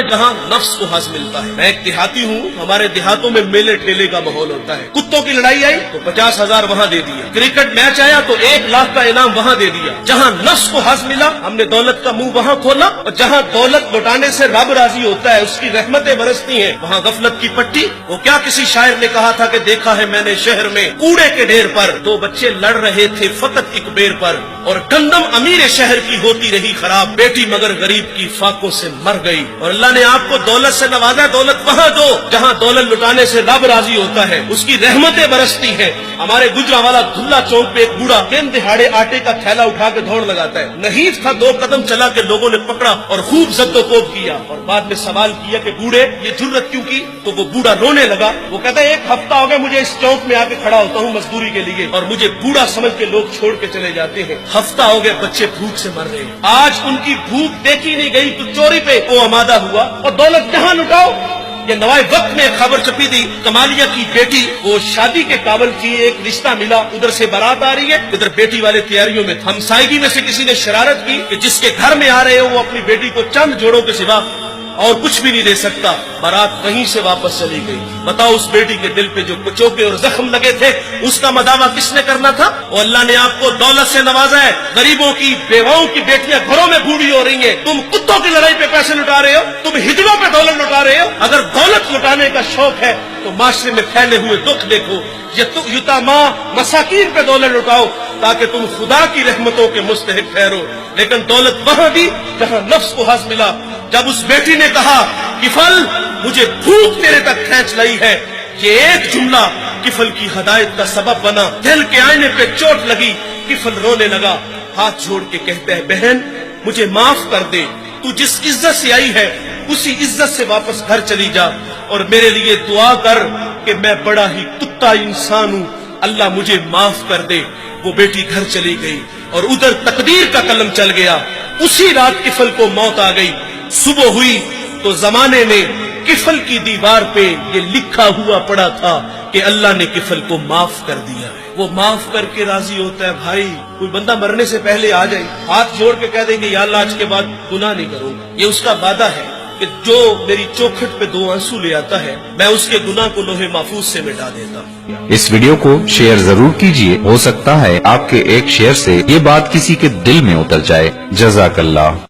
جہاں نفس کو حظ ملتا ہے۔ میں ایک دیہاتی ہوں، ہمارے دیہاتوں میں میلے ٹھیلے کا ماحول ہوتا ہے۔ کتوں کی لڑائی آئی تو 50,000 وہاں دے دیا، کرکٹ میچ آیا تو 1,00,000 کا انعام وہاں دے دیا۔ جہاں نفس کو حظ ملا ہم نے دولت کا منہ وہاں کھولا، اور جہاں دولت لوٹانے سے رب راضی ہوتا ہے، اس کی رحمتیں برستی ہیں، وہاں غفلت کی پٹی۔ وہ کیا کسی شاعر نے کہا تھا کہ دیکھا ہے میں نے شہر میں کوڑے کے ڈھیر پر 2 بچے لڑ رہے تھے فقط ایک بیر پر، اور گندم امیر شہر کی ہوتی رہی خراب، بیٹی مگر غریب کی فاقوں سے مر گئی۔ اور اللہ نے آپ کو دولت سے نوازا، دولت وہاں دو جہاں دولت لٹانے سے رب راضی ہوتا ہے، اس کی رحمتیں برستی ہیں۔ ہمارے گجرانوالا دھلا چوک پہ ایک بوڑھا دن دہاڑے آٹے کا تھیلا اٹھا کے دوڑ لگاتا ہے، نحیف تھا، 2 قدم چلا کے لوگوں نے پکڑا اور خوب زد و کوب کیا، اور بعد میں سوال کیا کہ بوڑھے یہ جرت کیوں کی؟ تو وہ بوڑھا رونے لگا، وہ کہتا ہے 1 ہفتہ ہو گیا مجھے اس چوک میں آ کے کھڑا ہوتا ہوں مزدوری کے لیے، اور مجھے بوڑھا سمجھ کے لوگ چھوڑ کے چلے جاتے ہیں، ہفتہ ہو گیا بچے بھوک سے مر رہے ہیں۔ آج ان کی بھوک دیکھی نہیں گئی تو چوری پہ وہ آمادہ ہوا، اور دولت جہاں لٹاؤ۔ یہ نوائے وقت میں خبر چھپی تھی، کمالیہ کی بیٹی وہ شادی کے قابل تھی، ایک رشتہ ملا، ادھر سے بارات آ رہی ہے، ادھر بیٹی والے تیاریوں میں، ہمسائیگی میں سے کسی نے شرارت کی کہ جس کے گھر میں آ رہے ہو وہ اپنی بیٹی کو چند جوڑوں کے سوا اور کچھ بھی نہیں دے سکتا، بارات وہیں سے واپس چلی گئی۔ بتاؤ اس بیٹی کے دل پہ جو کچوکے اور زخم لگے تھے اس کا مداوع کس نے کرنا تھا؟ اور اللہ نے آپ کو دولت سے نوازا ہے، غریبوں کی بیواؤں کی بیٹیاں گھروں میں بوڑھی ہو رہی ہیں، تم کتوں کی لڑائی پہ پیسے لٹا رہے ہو، تم ہجڑوں پہ دولت لٹا رہے ہو۔ اگر دولت لٹانے کا شوق ہے تو معاشرے میں پھیلے ہوئے دکھ دیکھو، یتاما مساکین پہ دولت لٹاؤ تاکہ تم خدا کی رحمتوں کے مستحق ٹھہرو۔ لیکن دولت وہاں دی جہاں نفس کو حظ ملا۔ جب اس بیٹی نے کہا کفل مجھے بھوک تیرے تک کھینچ لائی ہے، یہ ایک جملہ کفل کی ہدایت کا سبب بنا، دل کے آئینے پہ چوٹ لگی، کفل رونے لگا، ہاتھ جوڑ کے کہتا ہے بہن مجھے معاف کر دے، تو جس عزت سے آئی ہے اسی عزت سے واپس گھر چلی جا، اور میرے لیے دعا کر کہ میں بڑا ہی کتا انسان ہوں، اللہ مجھے معاف کر دے۔ وہ بیٹی گھر چلی گئی اور ادھر تقدیر کا قلم چل گیا، اسی رات کفل کو موت آ گئی۔ صبح ہوئی تو زمانے نے کفل کی دیوار پہ یہ لکھا ہوا پڑا تھا کہ اللہ نے کفل کو معاف کر دیا ہے۔ وہ معاف کر کے راضی ہوتا ہے۔ بھائی کوئی بندہ مرنے سے پہلے آ جائے ہاتھ جوڑ کے کہہ دے کہ یا اللہ آج کے بعد گناہ نہیں کروں گا، یہ اس کا وعدہ ہے کہ جو میری چوکھٹ پہ 2 آنسو لے آتا ہے میں اس کے گناہ کو لوہے محفوظ سے مٹا دیتا ہوں۔ اس ویڈیو کو شیئر ضرور کیجئے، ہو سکتا ہے آپ کے ایک شیئر سے یہ بات کسی کے دل میں اتر جائے۔ جزاک اللہ۔